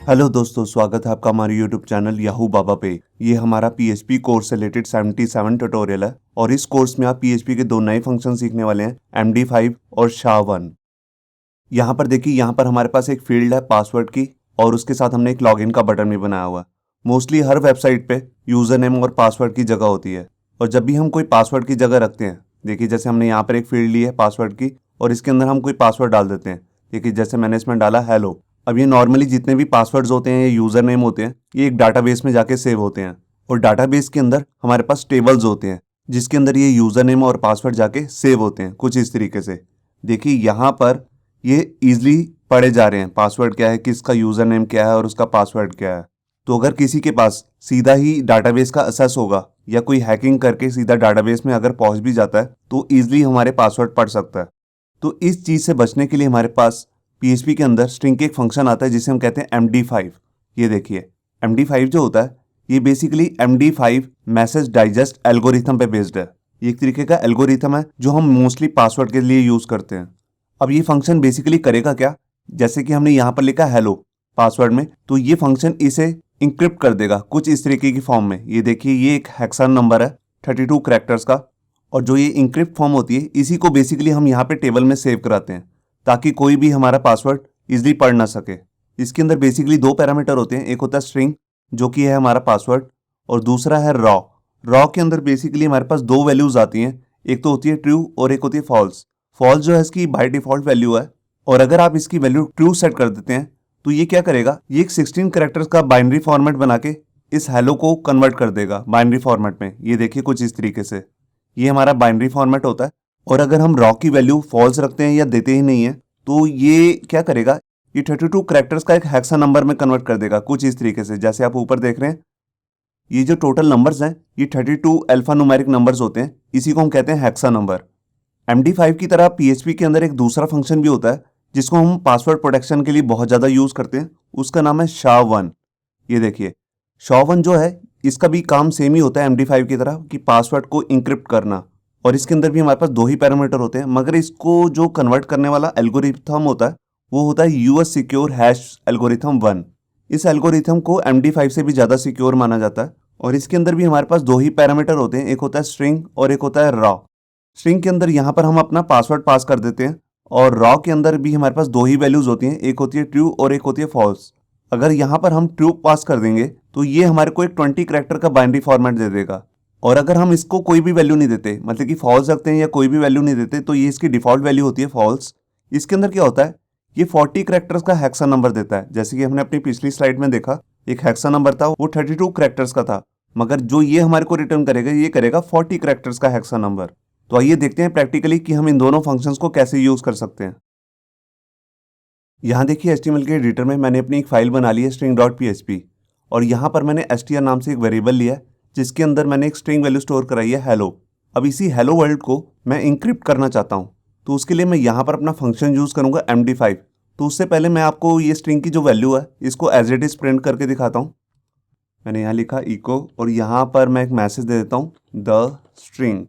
Hello दोस्तों, स्वागत है आपका हमारे यूट्यूब चैनल याहू बाबा पे। ये हमारा पीएचपी कोर्स से रिलेटेड 77 ट्यूटोरियल है और इस कोर्स में आप पीएचपी के दो नए फंक्शन सीखने वाले हैं, MD5 और SHA-1। यहाँ पर देखिए, यहाँ पर हमारे पास एक फील्ड है पासवर्ड की और उसके साथ हमने एक लॉगिन का बटन भी बनाया हुआ है। मोस्टली हर वेबसाइट पे यूजर नेम और पासवर्ड की जगह होती है और जब भी हम कोई पासवर्ड की जगह रखते हैं, देखिए जैसे हमने यहाँ पर एक फील्ड ली है पासवर्ड की और इसके अंदर हम कोई पासवर्ड डाल देते हैं। देखिए जैसे मैंने इसमें डाला हेलो। अब ये नॉर्मली जितने भी पासवर्ड्स होते हैं या यूज़र नेम होते हैं, ये एक डाटाबेस में जाके सेव होते हैं और डाटाबेस के अंदर हमारे पास टेबल्स होते हैं जिसके अंदर ये यूज़र नेम और पासवर्ड जाके सेव होते हैं कुछ इस तरीके से। देखिए यहाँ पर ये ईजिली पढ़े जा रहे हैं, पासवर्ड क्या है, किसका यूज़र नेम क्या है और उसका पासवर्ड क्या है। तो अगर किसी के पास सीधा ही डाटाबेस का एक्सेस होगा या कोई हैकिंग करके सीधा डाटाबेस में अगर पहुंच भी जाता है तो ईजिली हमारे पासवर्ड पढ़ सकता है। तो इस चीज़ से बचने के लिए हमारे पास पीएचपी के अंदर स्ट्रिंग के एक फंक्शन आता है जिसे हम कहते हैं MD5। ये देखिए MD5 जो होता है ये basically MD5 message digest algorithm पे बेस्ड है। ये एक तरीके का एल्गोरिथम है जो हम मोस्टली पासवर्ड के लिए यूज़ करते हैं। अब ये फंक्शन बेसिकली करेगा क्या, जैसे कि हमने यहाँ पर लिखा हेलो पासवर्ड में, तो ये फंक्शन इसे इंक्रिप्ट कर देगा कुछ इस तरीके की फॉर्म में। ये देखिए ये एक हेक्सा नंबर है 32 कैरेक्टर्स का और जो ये इंक्रिप्ट फॉर्म होती है इसी को बेसिकली हम यहाँ पे टेबल में सेव कराते हैं ताकि कोई भी हमारा पासवर्ड इजीली पढ़ ना सके। इसके अंदर बेसिकली दो पैरामीटर होते हैं, एक होता है स्ट्रिंग जो कि है हमारा पासवर्ड और दूसरा है रॉ। रॉ के अंदर बेसिकली हमारे पास दो वैल्यूज आती हैं, एक तो होती है ट्रू और एक होती है फॉल्स। फॉल्स जो है इसकी बाय डिफॉल्ट वैल्यू है और अगर आप इसकी वैल्यू ट्रू सेट कर देते हैं तो ये क्या करेगा, ये एक 16 कैरेक्टर्स का बाइनरी फॉर्मेट बना के इस हेलो को कन्वर्ट कर देगा बाइनरी फॉर्मेट में। ये देखिए कुछ इस तरीके से ये हमारा बाइनरी फॉर्मेट होता है और अगर हम रॉ की वैल्यू फॉल्स रखते हैं या देते ही नहीं है तो ये क्या करेगा, ये 32 कैरेक्टर्स का एक हेक्सा नंबर में कन्वर्ट कर देगा कुछ इस तरीके से। जैसे आप ऊपर देख रहे हैं ये जो टोटल नंबर्स हैं ये 32 अल्फा न्यूमेरिक नंबर्स होते हैं, इसी को हम कहते हैं हेक्सा नंबर। MD5 की तरह पीएचपी के अंदर एक दूसरा फंक्शन भी होता है जिसको हम पासवर्ड प्रोटेक्शन के लिए बहुत ज़्यादा यूज़ करते हैं, उसका नाम है SHA-1। ये देखिए SHA-1 जो है इसका भी काम सेम ही होता है MD5 की तरह कि पासवर्ड को इंक्रिप्ट करना और इसके अंदर भी हमारे पास दो ही पैरामीटर होते हैं, मगर इसको जो कन्वर्ट करने वाला एल्गोरिथम होता है वो होता है US सिक्योर हैश एल्गोरिथम 1। इस एल्गोरिथम को MD5 से भी ज़्यादा सिक्योर माना जाता है और इसके अंदर भी हमारे पास दो ही पैरामीटर होते हैं, एक होता है स्ट्रिंग और एक होता है रॉ। स्ट्रिंग के अंदर यहाँ पर हम अपना पासवर्ड पास कर देते हैं और रॉ के अंदर भी हमारे पास दो ही वैल्यूज होती हैं, एक होती है ट्रू और एक होती है फॉल्स। अगर यहाँ पर हम ट्रू पास कर देंगे तो ये हमारे को एक 20 कैरेक्टर का बाइनरी फॉर्मेट दे देगा और अगर हम इसको कोई भी वैल्यू नहीं देते, मतलब कि फॉल्स रखते हैं या कोई भी वैल्यू नहीं देते, तो ये इसकी डिफॉल्ट वैल्यू होती है फॉल्स। इसके अंदर क्या होता है, ये 40 कैरेक्टर्स का हेक्सा नंबर देता है। जैसे कि हमने अपनी पिछली स्लाइड में देखा एक हेक्सा नंबर था वो 32 कैरेक्टर्स का था, मगर जो ये हमारे को रिटर्न करेगा ये करेगा 40 कैरेक्टर्स का हेक्सा नंबर। तो आइए देखते हैं प्रैक्टिकली कि हम इन दोनों फंक्शंस को कैसे यूज कर सकते हैं। यहाँ देखिए HTML के एडिटर में मैंने अपनी एक फाइल बना ली है string.php और यहाँ पर मैंने str नाम से एक वेरिएबल लिया है जिसके अंदर मैंने एक स्ट्रिंग वैल्यू स्टोर कराई है हेलो। अब इसी हेलो वर्ल्ड को मैं इंक्रिप्ट करना चाहता हूँ तो उसके लिए मैं यहाँ पर अपना फंक्शन यूज़ करूँगा MD5। तो उससे पहले मैं आपको ये स्ट्रिंग की जो वैल्यू है इसको एज इट इज़ प्रिंट करके दिखाता हूँ। मैंने यहाँ लिखा इको और यहाँ पर मैं एक मैसेज दे देता हूँ द स्ट्रिंग,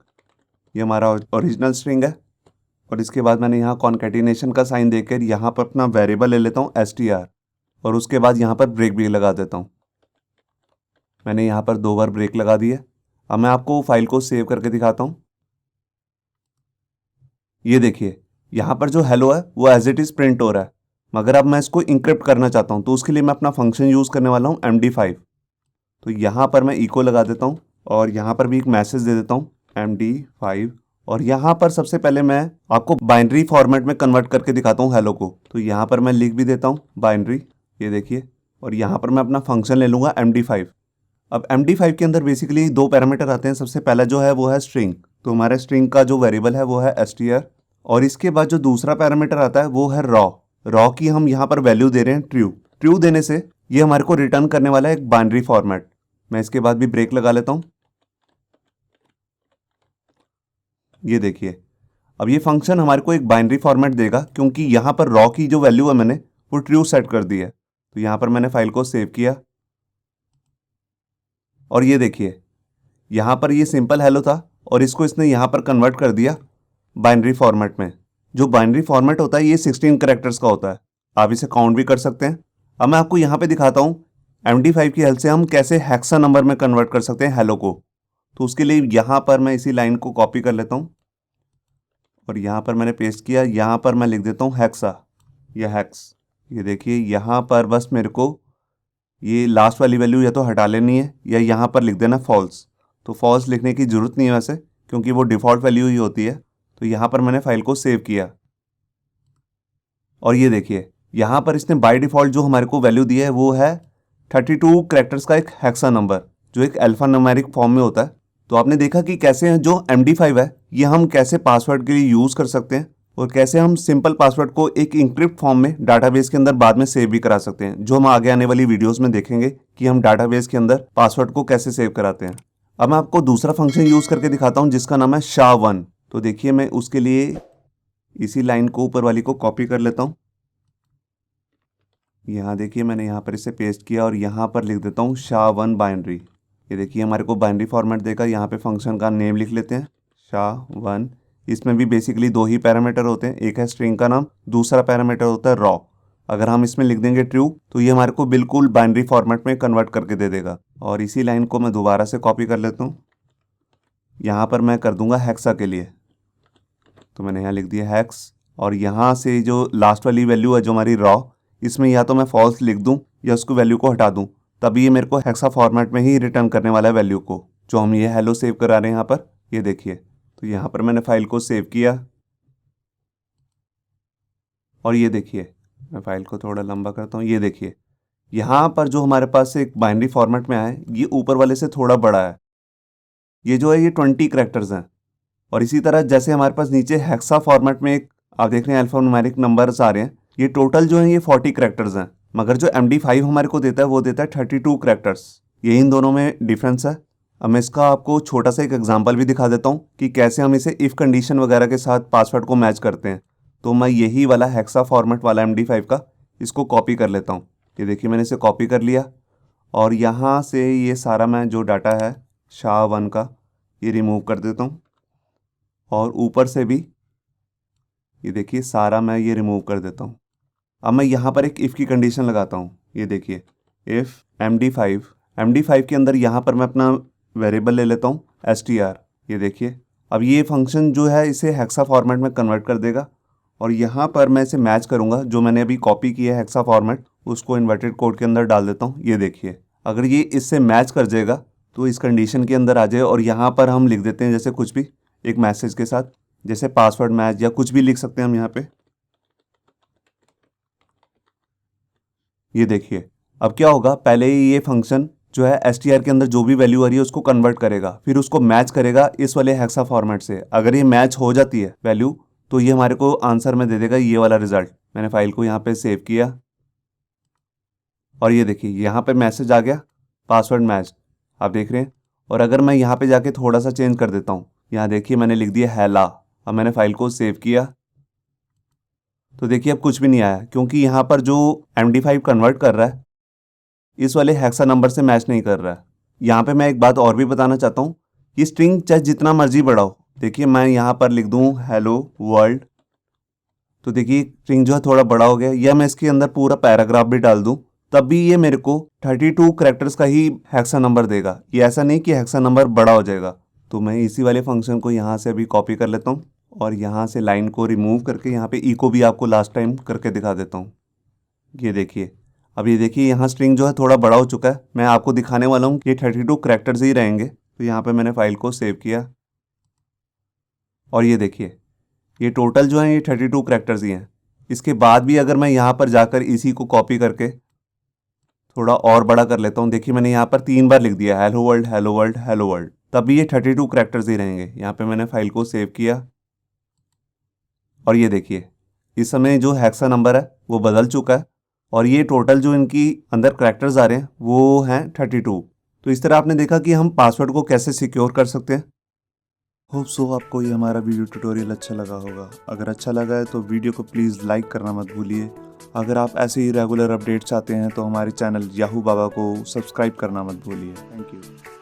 ये हमारा ओरिजिनल स्ट्रिंग है और इसके बाद मैंने यहाँ कॉन्केटिनेशन का साइन देकर यहाँ पर अपना वेरिएबल ले लेता हूँ str और उसके बाद यहाँ पर ब्रेक भी लगा देता हूँ। मैंने यहाँ पर 2 बार ब्रेक लगा दिया। अब मैं आपको फाइल को सेव करके दिखाता हूँ। ये देखिए यहाँ पर जो हेलो है वो एज इट इज़ प्रिंट हो रहा है, मगर अब मैं इसको इंक्रिप्ट करना चाहता हूँ तो उसके लिए मैं अपना फंक्शन यूज़ करने वाला हूँ MD5। तो यहाँ पर मैं इको लगा देता हूँ और यहाँ पर भी एक मैसेज दे देता हूँ MD5 और यहाँ पर सबसे पहले मैं आपको बाइनरी फॉर्मेट में कन्वर्ट करके दिखाता हूँ हेलो को। तो यहाँ पर मैं लिख भी देता हूँ बाइनरी, ये देखिए, और यहाँ पर मैं अपना फंक्शन ले लूँगा MD5। अब MD5 के अंदर बेसिकली दो पैरामीटर आते हैं। सबसे पहला जो है वो है स्ट्रिंग, तो हमारे स्ट्रिंग का जो वेरिएबल है वो है str और इसके बाद जो दूसरा पैरामीटर आता है वो है रॉ। रॉ की हम यहाँ पर वैल्यू दे रहे हैं ट्रू। ट्रू देने से ये हमारे को रिटर्न करने वाला है एक बाइनरी फॉर्मेट। मैं इसके बाद भी ब्रेक लगा लेता हूँ। ये देखिए अब ये फंक्शन हमारे को एक बाइनरी फॉर्मेट देगा क्योंकि यहाँ पर रॉ की जो वैल्यू है मैंने वो ट्रू सेट कर दी है। तो यहाँ पर मैंने फाइल को सेव किया और ये देखिए यहाँ पर ये सिंपल हेलो था और इसको इसने यहाँ पर कन्वर्ट कर दिया बाइनरी फॉर्मेट में। जो बाइनरी फॉर्मेट होता है ये 16 कैरेक्टर्स का होता है, आप इसे काउंट भी कर सकते हैं। अब मैं आपको यहाँ पे दिखाता हूँ MD5 की हेल्प से हम कैसे हेक्सा नंबर में कन्वर्ट कर सकते हैं हेलो को। तो उसके लिए यहाँ पर मैं इसी लाइन को कॉपी कर लेता हूँ और यहाँ पर मैंने पेस्ट किया। यहाँ पर मैं लिख देता हूँ हेक्सा या हेक्स। ये देखिए यहाँ पर बस मेरे को ये लास्ट वाली वैल्यू या तो हटा लेनी है या यहाँ पर लिख देना फॉल्स। तो फॉल्स लिखने की ज़रूरत नहीं है वैसे, क्योंकि वो डिफ़ॉल्ट वैल्यू ही होती है। तो यहाँ पर मैंने फाइल को सेव किया और ये देखिए यहाँ पर इसने बाय डिफ़ॉल्ट जो हमारे को वैल्यू दी है वो है 32 कैरेक्टर्स का एक हेक्सा नंबर, जो एक अल्फ़ा न्यूमेरिक फॉर्म में होता है। तो आपने देखा कि कैसे जो MD5 है ये हम कैसे पासवर्ड के लिए यूज़ कर सकते हैं और कैसे हम सिंपल पासवर्ड को एक इंक्रिप्ट फॉर्म में डाटाबेस के अंदर बाद में सेव भी करा सकते हैं, जो हम आगे आने वाली वीडियोस में देखेंगे कि हम डाटाबेस के अंदर पासवर्ड को कैसे सेव कराते हैं। अब मैं आपको दूसरा फंक्शन यूज़ करके दिखाता हूँ जिसका नाम है SHA-1। तो देखिए मैं उसके लिए इसी लाइन को ऊपर वाली को कॉपी कर लेता हूँ। यहाँ देखिए मैंने यहाँ पर इसे पेस्ट किया और यहाँ पर लिख देता हूँ SHA-1 बाइनरी। ये देखिए हमारे को बाइनरी फॉर्मेट देगा। यहाँ पे फंक्शन का नेम लिख लेते हैं SHA-1। इसमें भी बेसिकली दो ही पैरामीटर होते हैं, एक है स्ट्रिंग का नाम, दूसरा पैरामीटर होता है रॉ। अगर हम इसमें लिख देंगे ट्रू तो ये हमारे को बिल्कुल बाइनरी फॉर्मेट में कन्वर्ट करके दे देगा। और इसी लाइन को मैं दोबारा से कॉपी कर लेता हूँ। यहाँ पर मैं कर दूंगा हेक्सा के लिए, तो मैंने यहाँ लिख दिया हेक्स। और यहाँ से जो लास्ट वाली वैल्यू है जो हमारी रॉ, इसमें या तो मैं फॉल्स लिख दूँ या उसको वैल्यू को हटा दूँ, तभी ये मेरे को हेक्सा फॉर्मेट में ही रिटर्न करने वाला है वैल्यू को, जो हम ये हेलो सेव करा रहे हैं यहाँ पर। ये देखिए तो यहाँ पर मैंने फाइल को सेव किया और ये देखिए मैं फाइल को थोड़ा लंबा करता हूँ। ये देखिए यहाँ पर जो हमारे पास एक बाइनरी फॉर्मेट में आया ये ऊपर वाले से थोड़ा बड़ा है। ये जो है ये 20 कैरेक्टर्स हैं। और इसी तरह जैसे हमारे पास नीचे हेक्सा फॉर्मेट में एक आप देख रहे हैं अल्फा न्यूमेरिक नंबर्स आ रहे हैं, ये टोटल जो है ये 40 कैरेक्टर्स हैं। मगर जो MD5 हमारे को देता है वो देता है 32 कैरेक्टर्स। ये इन दोनों में डिफरेंस है। अब मैं इसका आपको छोटा सा एक एग्जांपल भी दिखा देता हूँ कि कैसे हम इसे इफ़ कंडीशन वगैरह के साथ पासवर्ड को मैच करते हैं। तो मैं यही वाला हेक्सा फॉर्मेट वाला MD5 का इसको कॉपी कर लेता हूँ। ये देखिए मैंने इसे कॉपी कर लिया और यहाँ से ये सारा मैं जो डाटा है SHA-1 का ये रिमूव कर देता हूँ और ऊपर से भी ये देखिए सारा मैं ये रिमूव कर देता हूँ। अब मैं यहाँ पर एक इफ़ की कंडीशन लगाता हूँ। ये देखिए इफ़ MD5 के अंदर यहाँ पर मैं अपना वेरिएबल ले लेता हूँ str। ये देखिए अब ये फंक्शन जो है इसे हेक्सा फॉर्मेट में कन्वर्ट कर देगा और यहाँ पर मैं इसे मैच करूँगा, जो मैंने अभी कॉपी किया है हेक्सा फॉर्मेट उसको इन्वर्टेड कोड के अंदर डाल देता हूँ। ये देखिए अगर ये इससे मैच कर जाएगा तो इस कंडीशन के अंदर आ जाए और यहाँ पर हम लिख देते हैं जैसे कुछ भी एक मैसेज के साथ, जैसे पासवर्ड मैच या कुछ भी लिख सकते हैं हम यहाँ पे। ये देखिए अब क्या होगा, पहले ही ये फंक्शन जो है str के अंदर जो भी वैल्यू आ रही है उसको कन्वर्ट करेगा, फिर उसको मैच करेगा इस वाले हेक्सा फॉर्मेट से। अगर ये मैच हो जाती है वैल्यू तो ये हमारे को आंसर में दे देगा ये वाला रिजल्ट। मैंने फाइल को यहाँ पे सेव किया और ये देखिए यहाँ पे मैसेज आ गया पासवर्ड मैच, आप देख रहे हैं। और अगर मैं यहाँ पे जाके थोड़ा सा चेंज कर देता हूँ, यहाँ देखिए मैंने लिख दिया हेला। अब मैंने फाइल को सेव किया तो देखिए अब कुछ भी नहीं आया, क्योंकि यहाँ पर जो MD5 कन्वर्ट कर रहा है इस वाले हेक्सा नंबर से मैच नहीं कर रहा है। यहाँ पे मैं एक बात और भी बताना चाहता हूँ, ये स्ट्रिंग चाहे जितना मर्जी बड़ा हो, देखिए मैं यहाँ पर लिख दूँ हेलो वर्ल्ड, तो देखिए स्ट्रिंग जो है थोड़ा बड़ा हो गया। या मैं इसके अंदर पूरा पैराग्राफ भी डाल दूँ तब भी ये मेरे को 32 कैरेक्टर्स का ही हेक्सा नंबर देगा। ये ऐसा नहीं कि हेक्सा नंबर बड़ा हो जाएगा। तो मैं इसी वाले फंक्शन को यहाँ से अभी कॉपी कर लेता हूँ और यहाँ से लाइन को रिमूव करके यहाँ पे इको भी आपको लास्ट टाइम करके दिखा देता हूँ। ये देखिए अब ये देखिए यहाँ स्ट्रिंग जो है थोड़ा बड़ा हो चुका है। मैं आपको दिखाने वाला हूँ कि ये 32 कैरेक्टर्स ही रहेंगे। तो यहाँ पे मैंने फाइल को सेव किया और ये देखिए ये टोटल जो है ये 32 कैरेक्टर्स ही हैं। इसके बाद भी अगर मैं यहाँ पर जाकर इसी को कॉपी करके थोड़ा और बड़ा कर लेता हूँ, देखिए मैंने यहाँ पर 3 बार लिख दिया hello world hello world hello world, तब भी ये 32 कैरेक्टर्स ही रहेंगे। यहाँ पे मैंने फाइल को सेव किया और ये देखिए इस समय जो हेक्सा नंबर है वो बदल चुका है और ये टोटल जो इनकी अंदर कैरेक्टर्स आ रहे हैं वो हैं 32। तो इस तरह आपने देखा कि हम पासवर्ड को कैसे सिक्योर कर सकते हैं। होप सो आपको ये हमारा वीडियो ट्यूटोरियल अच्छा लगा होगा। अगर अच्छा लगा है तो वीडियो को प्लीज़ लाइक करना मत भूलिए। अगर आप ऐसे ही रेगुलर अपडेट्स चाहते हैं तो हमारे चैनल याहू बाबा को सब्सक्राइब करना मत भूलिए। Thank you.